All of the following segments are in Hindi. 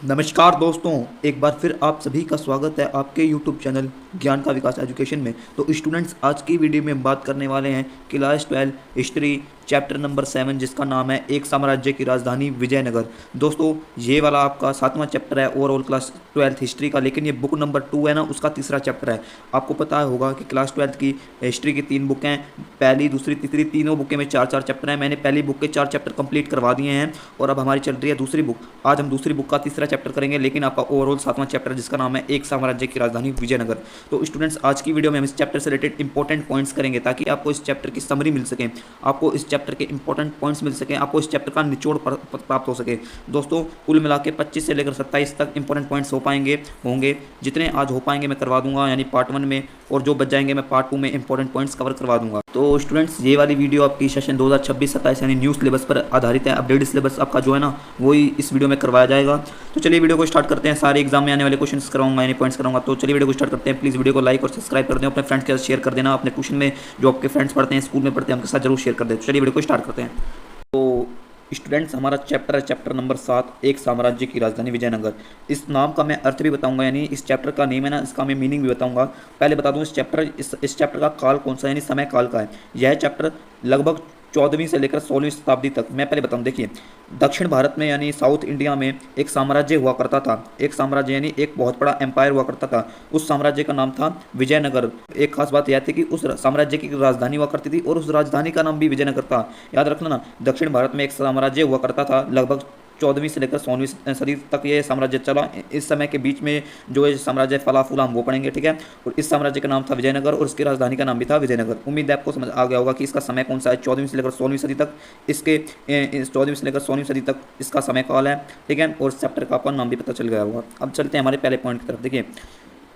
नमस्कार दोस्तों, एक बार फिर आप सभी का स्वागत है आपके YouTube चैनल ज्ञान का विकास एजुकेशन में। तो स्टूडेंट्स, आज की वीडियो में बात करने वाले हैं क्लास 12 हिस्ट्री चैप्टर नंबर 7, जिसका नाम है एक साम्राज्य की राजधानी विजयनगर। दोस्तों, ये वाला आपका 7वां चैप्टर है ओवरऑल क्लास 12 हिस्ट्री का, लेकिन ये बुक नंबर 2 है ना, उसका तीसरा चैप्टर है। आपको पता होगा कि क्लास 12 की हिस्ट्री की 3 बुकें हैं, पहली, दूसरी, तीसरी, तीनों बुकें में 4-4 चैप्टर हैं। मैंने पहली बुक के 4 चैप्टर कंप्लीट करवा दिए हैं और अब हमारी चल रही है दूसरी बुक। आज हम दूसरी बुक का तीसरा चैप्टर करेंगे, लेकिन आपका ओवरऑल 7वां चैप्टर जिसका नाम है एक साम्राज्य की राजधानी विजयनगर। तो स्टूडेंट्स, आज की वीडियो में हम इस चैप्टर से रिलेटेड इंपॉर्टेंट पॉइंट्स करेंगे ताकि आपको इस चैप्टर की समरी मिल सके, आपको इस चैप्टर के इंपॉर्टेंट पॉइंट्स मिल सके, आपको इस चैप्टर का निचोड़ प्राप्त हो सके। दोस्तों, कुल मिला के 25 से लेकर 27 तक इंपॉर्टेंट पॉइंट्स होंगे। जितने आज हो पाएंगे मैं करवा दूंगा, यानी पार्ट 1 में, और जो बच जाएंगे मैं पार्ट 2 में इंपॉर्टेंट पॉइंट्स कवर करवा दूंगा। तो स्टूडेंट्स, ये वाली वीडियो आपकी सेशन 2026-27 यानी न्यू सिलेबस पर आधारित है। अपडेट सिलेबस आपका जो है ना, वही इस वीडियो में करवाया जाएगा। तो चलिए वीडियो को स्टार्ट करते हैं। सारे एग्जाम में आने वाले क्वेश्चंस कराऊंगा, यानी पॉइंट्स कराऊंगा। तो चलिए वीडियो को स्टार्ट करते हैं। प्लीज़ वीडियो को लाइक और सब्सक्राइब कर दें, अपने फ्रेंड्स के साथ शेयर कर देना। अपने ट्यूशन में जो आपके फ्रेंड्स पढ़ते हैं, स्कूल में पढ़ते हैं, उनके साथ जरूर शेयर कर दें। तो चलिए वीडियो को स्टार्ट करते हैं। तो स्टूडेंट्स, हमारा चैप्टर है चैप्टर नंबर 7, एक साम्राज्य की राजधानी विजयनगर। इस नाम का मैं अर्थ भी बताऊंगा, यानी इस चैप्टर का नेम है ना, इसका मैं मीनिंग भी बताऊंगा। पहले बता दूं इस चैप्टर का काल कौन सा, यानी समय काल का है। यह चैप्टर लगभग 14वीं से लेकर 16वीं शताब्दी तक, मैं पहले बताऊं। देखिए, दक्षिण भारत में यानी साउथ इंडिया में एक साम्राज्य हुआ करता था। एक साम्राज्य यानी एक बहुत बड़ा एम्पायर हुआ करता था। उस साम्राज्य का नाम था विजयनगर। एक खास बात यह थी कि उस साम्राज्य की राजधानी हुआ करती थी और उस राजधानी का नाम भी विजयनगर था। याद रखना ना, दक्षिण भारत में एक साम्राज्य हुआ करता था। लगभग 14वीं से लेकर 16वीं सदी तक ये साम्राज्य चला। इस समय के बीच में जो ये साम्राज्य फला फूला, हम वो पढ़ेंगे, ठीक है। और इस साम्राज्य का नाम था विजयनगर और उसकी राजधानी का नाम भी था विजयनगर। उम्मीद है आपको समझ आ गया होगा कि इसका समय कौन सा है। 14वीं से लेकर 16वीं सदी तक इसके 14वीं से लेकर 16वीं सदी तक इसका समय काल है, ठीक है। और चैप्टर का आपको नाम भी पता चल गया होगा। अब चलते हैं हमारे पहले पॉइंट की तरफ। देखिए,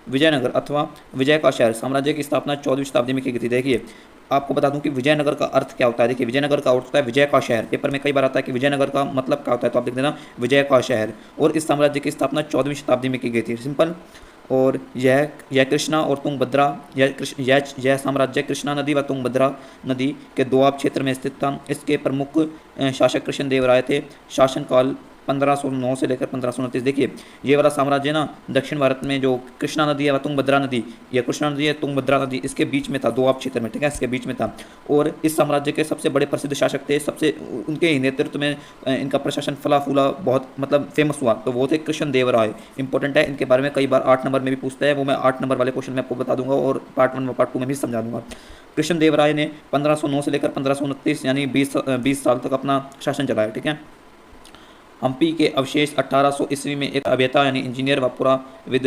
विजयनगर अथवा विजय का शहर साम्राज्य की स्थापना 14वीं शताब्दी में की गई थी। देखिए, आपको बता दूं कि विजयनगर का अर्थ क्या होता है। देखिए, विजयनगर का अर्थ होता है विजय का शहर। पेपर में कई बार आता है कि विजयनगर का मतलब क्या होता है, तो आप देख देना विजय का शहर। और इस साम्राज्य की स्थापना 14वीं शताब्दी में की गई थी। सिंपल। और यह कृष्णा और तुंगभद्रा, यह साम्राज्य कृष्णा नदी व तुंगभद्रा नदी के दोआब क्षेत्र में स्थित था। इसके प्रमुख शासक कृष्णदेवराय थे। शासनकाल 1509 से लेकर 1529। देखिए, ये वाला साम्राज्य ना दक्षिण भारत में जो कृष्णा नदी है व तुंगभद्रा नदी, यह कृष्णा नदी है, तुंगभद्रा नदी, इसके बीच में था, दोआब क्षेत्र में, ठीक है, इसके बीच में था। और इस साम्राज्य के सबसे बड़े प्रसिद्ध शासक थे, सबसे उनके ही नेतृत्व में इनका प्रशासन फला फूला बहुत मतलब फेमस हुआ, तो वो थे कृष्णदेवराय। इंपॉर्टेंट है, इनके बारे में कई बार 8 नंबर में भी पूछता है, वो मैं 8 नंबर वाले क्वेश्चन में आपको बता दूंगा और पार्ट 1 में पार्ट 2 में भी समझा दूंगा। कृष्णदेवराय ने 1509 से लेकर 1529 यानी 20 साल तक अपना शासन चलाया, ठीक है। हम्पी के अवशेष 1800 ईस्वी में एक अभियंता यानी इंजीनियर व पुराविद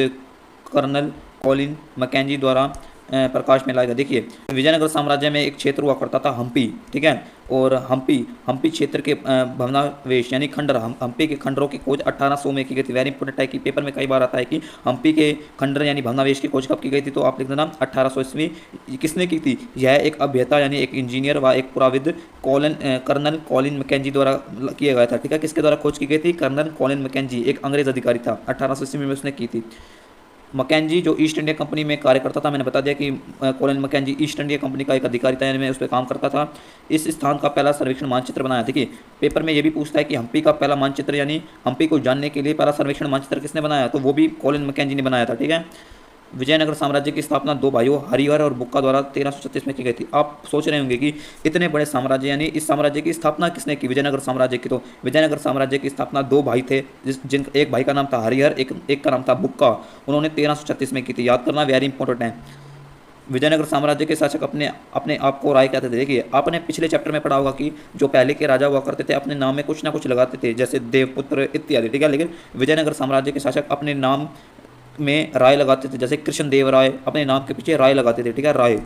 कर्नल कॉलिन मैकेंजी द्वारा प्रकाश में लाया गया। देखिए, विजयनगर साम्राज्य में एक क्षेत्र हुआ करता था हम्पी, ठीक है। और हम्पी क्षेत्र के भग्नावशेष यानी खंडर, हम्पी के खंडरों की खोज 1800 में की गई थी। वेरी इंपॉर्टेंट है कि पेपर में कई बार आता है कि हम्पी के खंडर यानी भग्नावशेष की खोज कब की गई थी, तो आप लिख देना 1800 ईस्वी। किसने की थी? यह एक अभियंता यानी एक इंजीनियर व एक पुराविद कर्नल कॉलिन मैकेंजी द्वारा किया गया था, ठीक है। किसके द्वारा खोज की गई थी? कर्नल कॉलिन मैकेंजी, एक अंग्रेज अधिकारी था। 1800 ईस्वी में उसने की थी। मैकेंजी जो ईस्ट इंडिया कंपनी में कार्य करता था, मैंने बता दिया कि Colin McKenzie east India company का एक अधिकारी था, यानी मैं उस पर काम करता था। इस स्थान का पहला सर्वेक्षण मानचित्र बनाया। देखिए, पेपर में ये भी पूछता है कि हम्पी का पहला मानचित्र यानी हम्पी को जानने के लिए पहला सर्वेक्षण मानचित्र किसने बनाया, तो वो भी कॉलिन मैकेंजी ने बनाया था, ठीक है। विजयनगर साम्राज्य की स्थापना 2 भाइयों हरिहर और बुक्का द्वारा 1336 में की गई थी। आप सोच रहे होंगे कि इतने बड़े साम्राज्य, यानी इस साम्राज्य की स्थापना किसने की, विजयनगर साम्राज्य की? तो विजयनगर साम्राज्य की स्थापना 2 भाई थे, जिन एक भाई का नाम था हरिहर, एक का नाम था बुक्का। उन्होंने 1336 में की थी। याद करना, वेरी इंपॉर्टेंट है। विजयनगर साम्राज्य के शासक अपने अपने आप को राय कहते थे। देखिए, आपने पिछले चैप्टर में पढ़ा होगा कि जो पहले के राजा हुआ करते थे अपने नाम में कुछ ना कुछ लगाते थे, जैसे देवपुत्र इत्यादि, ठीक है। लेकिन विजयनगर साम्राज्य के शासक अपने नाम में राय लगाते थे, जैसे कृष्णदेव राय अपने नाम के पीछे राय लगाते थे, ठीक है। राय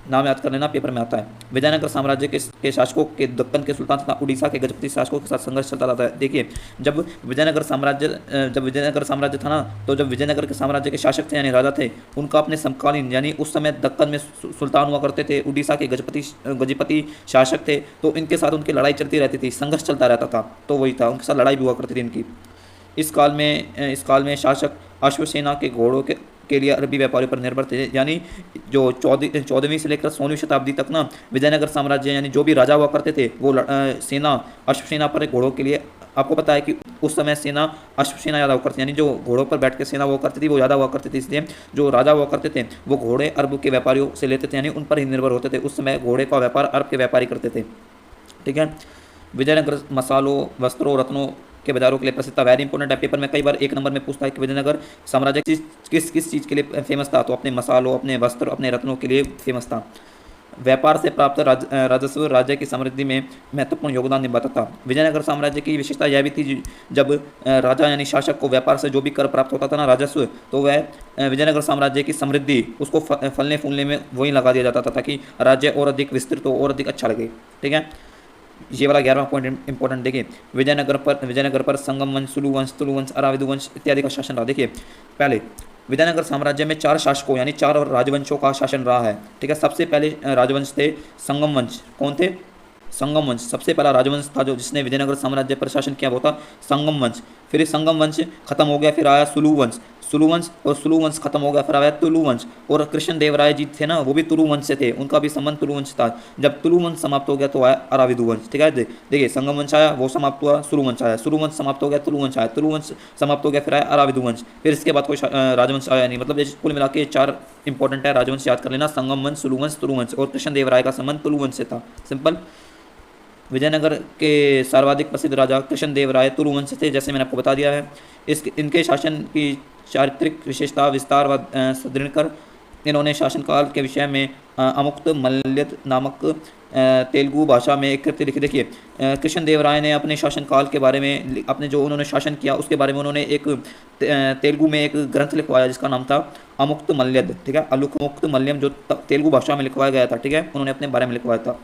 नाम याद कर लेना, पेपर में आता है। विजयनगर साम्राज्य के शासकों के दक्कन के सुल्तान तथा उड़ीसा के गजपति शासकों के साथ संघर्ष चलता रहता है। देखिए, जब विजयनगर साम्राज्य था ना, तो जब विजयनगर के साम्राज्य के शासक थे यानी राजा थे, उनका अपने समकालीन यानी उस समय दक्कन में सुल्तान हुआ करते थे, उड़ीसा के गजपति शासक थे, तो इनके साथ उनकी लड़ाई चलती रहती थी, संघर्ष चलता रहता था। तो वही था, उनके साथ लड़ाई भी हुआ करती थी इनकी। इस काल में शासक अश्वसेना के घोड़ों के लिए अरबी व्यापारियों पर निर्भर थे। यानी जो 14वीं से लेकर 16वीं शताब्दी तक ना, विजयनगर साम्राज्य यानी जो भी राजा हुआ करते थे वो अश्वसेना पर घोड़ों के लिए आपको पता है कि उस समय सेना अश्वसेना ज़्यादा हुआ करती, यानी जो घोड़ों पर बैठ के सेना हुआ करती थी वो ज़्यादा हुआ करती थी, इसलिए जो राजा हुआ करते थे वो घोड़े अरब के व्यापारियों से लेते थे, यानी उन पर ही निर्भर होते थे। उस समय घोड़े का व्यापार अरब के व्यापारी करते थे। ठीक है। विजयनगर मसालों, वस्त्रों, रत्नों के बाजारों के लिए प्रसिद्ध था। वेरी इंपॉर्टेंट है, पेपर में कई बार एक नंबर में पूछता है कि विजयनगर साम्राज्य किस किस चीज़ के लिए फेमस था, तो अपने मसालों, अपने वस्त्र, अपने रत्नों के लिए फेमस था। व्यापार से प्राप्त राजस्व राज्य की समृद्धि में महत्वपूर्ण योगदान निभाता था। विजयनगर साम्राज्य की विशेषता यह भी थी, जब राजा यानी शासक को व्यापार से जो भी कर प्राप्त होता था ना, राजस्व, तो वह विजयनगर साम्राज्य की समृद्धि उसको फलने फूलने में वही लगा दिया जाता था, ताकि राज्य और अधिक विस्तृत हो और अधिक अच्छा लगे। ठीक है। ये वाला 11वां पॉइंट इंपॉर्टेंट देखिए, विजयनगर पर संगम वंश, सुलु वंश, तुलु वंश, अराविदु वंश इत्यादि का शासन रहा। देखिए पहले विजयनगर साम्राज्य में 4 शासकों यानी 4 और राजवंशों का शासन रहा है। ठीक है। सबसे पहले राजवंश थे संगम वंश। कौन थे? संगम वंश। सबसे पहला राजवंश था जो जिसने विजयनगर साम्राज्य पर शासन किया वो था संगम वंश। फिर संगम वंश खत्म हो गया, फिर आया सुलु वंश। सुलु वंश खत्म हो गया, फिर आया तुलु वंश। और कृष्ण देव राय जी थे ना, वो भी तुलु वंश से थे, उनका भी संबंध तुलु वंश था। जब तुलु वंश समाप्त हो गया तो आया अराविदु वंश। ठीक है। देखिए संगम वंश आया, वो समाप्त हुआ, सुलु वंश आया, सुलु वंश समाप्त हो गया, तुलु वंश आया, तुलु वंश समाप्त हो गया, फिर आया अराविदु वंश। फिर इसके बाद कोई राजवंश आया नहीं। मतलब कुल मिला के 4 इंपॉर्टेंट है, राजवंश याद कर लेना, संगम वंश, सुलु वंश, तुलु वंश। और कृष्ण देव राय का संबंध तुलु वंश से था। सिंपल। विजयनगर के सर्वाधिक प्रसिद्ध राजा कृष्ण देव राय तुलु वंश थे, जैसे मैंने आपको बता दिया है। इनके शासन की चारित्रिक विशेषता विस्तार व सुदृढ़ कर इन्होंने शासनकाल के विषय में अमुक्त मल्यद नामक तेलुगु भाषा में एक कृति लिखी। देखिए कृष्ण देव राय ने अपने शासनकाल के बारे में, अपने जो उन्होंने शासन किया उसके बारे में उन्होंने एक तेलुगु में एक ग्रंथ लिखवाया जिसका नाम था अमुक्त मल्यद। ठीक है। अमुक्त मल्यम जो तेलुगु भाषा में लिखवाया गया था। ठीक है। उन्होंने अपने बारे में लिखवाया था।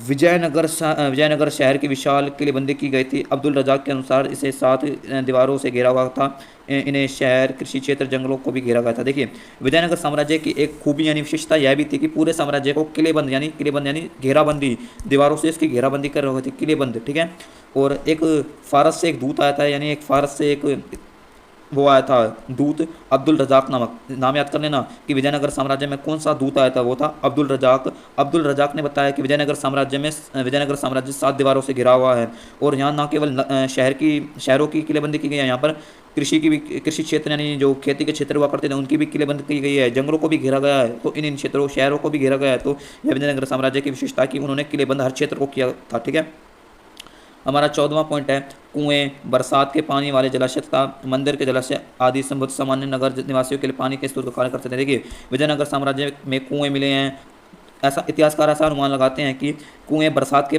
विजयनगर शहर की विशाल किलेबंदी की गई थी। अब्दुल रजाक के अनुसार इसे 7 दीवारों से घेरा हुआ था। इन्हें शहर, कृषि क्षेत्र, जंगलों को भी घेरा गया था। देखिए विजयनगर साम्राज्य की एक खूबी यानी विशेषता यह भी थी कि पूरे साम्राज्य को किलेबंद यानी घेराबंदी, दीवारों से इसकी घेराबंदी कर रहे थे, किलेबंद। ठीक है। और एक फारस से एक दूत आया था, यानी एक फारस से एक वो आया था दूत, अब्दुल रजाक नामक। नाम याद कर लेना कि विजयनगर साम्राज्य में कौन सा दूत आया था, वो था अब्दुल रजाक। अब्दुल रजाक ने बताया कि विजयनगर साम्राज्य 7 दीवारों से घिरा हुआ है। और यहाँ न केवल शहरों की किलेबंदी की गई है, यहाँ पर कृषि क्षेत्र यानी जो खेती के क्षेत्र हुआ करते थे उनकी भी किलेबंदी की गई है, जंगलों को भी घेरा गया है। तो इन क्षेत्रों, शहरों को भी घेरा गया है। तो यह विजयनगर साम्राज्य की विशेषता की उन्होंने किलेबंद हर क्षेत्र को किया था। ठीक है। हमारा 14वां पॉइंट है कुएं, बरसात के पानी वाले जलाशय तथा मंदिर के जलाशय आदि संबद्ध सामान्य नगर निवासियों के लिए पानी के स्रोत का कार्य करते थे। देखिए विजयनगर साम्राज्य में कुएं मिले हैं। ऐसा इतिहासकार ऐसा अनुमान लगाते हैं कि कुएं बरसात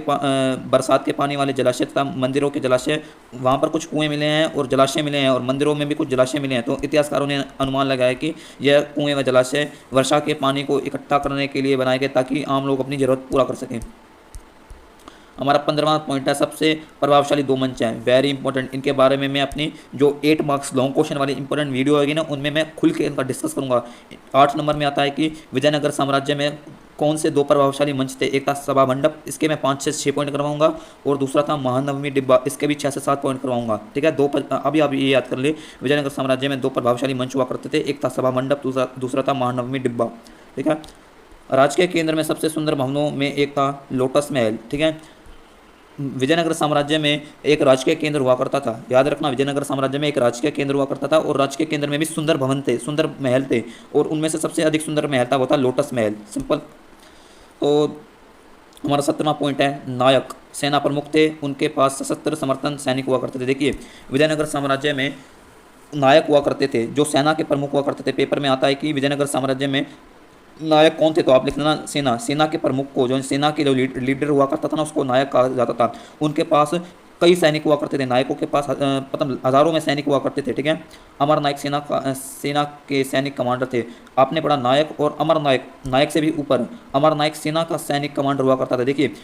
के पानी वाले जलाशय तथा मंदिरों के जलाशय, वहाँ पर कुछ कुएं मिले हैं और जलाशय मिले हैं, और मंदिरों में भी कुछ जलाशय मिले हैं। तो इतिहासकारों ने अनुमान लगाया कि यह कुएं व जलाशय वर्षा के पानी को इकट्ठा करने के लिए बनाए गए ताकि आम लोग अपनी ज़रूरत पूरा कर सकें। हमारा 15वां पॉइंट है सबसे प्रभावशाली 2 मंच हैं। Very important. इनके बारे में मैं अपनी जो 8 मार्क्स लॉन्ग क्वेश्चन वाली इंपॉर्टेंट वीडियो होगी ना, उनमें मैं खुल के इनका डिस्कस करूंगा। 8 नंबर में आता है कि विजयनगर साम्राज्य में कौन से 2 प्रभावशाली मंच थे। एक था सभा मंडप, इसके मैं 5 से 6 पॉइंट करवाऊंगा, और दूसरा था महानवमी डिब्बा, इसके भी 6 से 7 पॉइंट करवाऊंगा। ठीक है। अभी आप ये याद कर ले, विजयनगर साम्राज्य में 2 प्रभावशाली मंच हुआ करते थे, एक था सभा मंडप, दूसरा था महानवमी डिब्बा। ठीक है। राजकीय केंद्र में सबसे सुंदर भवनों में एक था लोटस महल। ठीक है। विजयनगर साम्राज्य में एक राजकीय केंद्र हुआ करता था, याद रखना, विजयनगर साम्राज्य में एक राजकीय केंद्र हुआ करता था, और राजकीय केंद्र में भी सुंदर भवन थे, सुंदर महल थे, और उनमें से सबसे अधिक सुंदर महल था वो था लोटस महल। सिंपल। तो हमारा 17वां पॉइंट है नायक, सेना प्रमुख थे, उनके पास सशस्त्र समर्थन सैनिक हुआ करते थे। देखिए विजयनगर साम्राज्य में नायक हुआ करते थे, जो सेना के प्रमुख हुआ करते थे। पेपर में आता है कि विजयनगर साम्राज्य में नायक कौन थे, तो आप लिख लेना सेना के प्रमुख को, जो सेना के जो लीडर हुआ करता था ना, उसको नायक कहा जाता था। उनके पास कई सैनिक हुआ करते थे, नायकों के पास हजारों में सैनिक हुआ करते थे। ठीक है। अमर नायक सेना के सैनिक कमांडर थे। आपने पढ़ा नायक और अमर नायक, नायक से भी ऊपर अमर नायक सेना का सैनिक कमांडर हुआ करता था। देखिए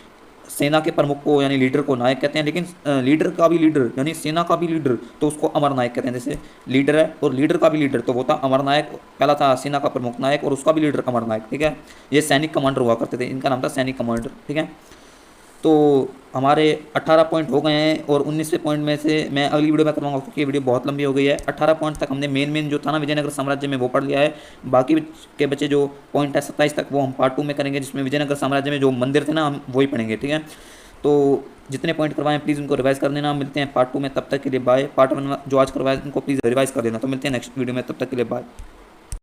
सेना के प्रमुख को यानी लीडर को नायक कहते हैं, लेकिन लीडर का भी लीडर यानी सेना का भी लीडर तो उसको अमर नायक कहते हैं। जैसे लीडर है और लीडर का भी लीडर, तो वो था अमर नायक, पहला था सेना का प्रमुख नायक और उसका भी लीडर अमर नायक। ठीक है। ये सैनिक कमांडर हुआ करते थे, इनका नाम था सैनिक कमांडर। ठीक है। तो हमारे 18 पॉइंट हो गए हैं, और 19वें पॉइंट में से मैं अगली वीडियो में करवाऊंगा क्योंकि ये वीडियो बहुत लंबी हो गई है। 18 पॉइंट तक हमने मेन जो था ना विजयनगर साम्राज्य में वो पढ़ लिया है। बाकी के बचे जो पॉइंट है 27 तक वो हम पार्ट 2 में करेंगे, जिसमें विजयनगर साम्राज्य में जो मंदिर थे ना हम वही पढ़ेंगे। ठीक है। तो जितने पॉइंट करवाए हैं प्लीज़ उनको रिवाइज कर लेना। मिलते हैं पार्ट 2 में, तब तक के लिए बाय। पार्ट 1 जो आज करवाए उनको प्लीज़ रिवाइज कर लेना। तो मिलते हैं नेक्स्ट वीडियो में, तब तक के लिए बाय।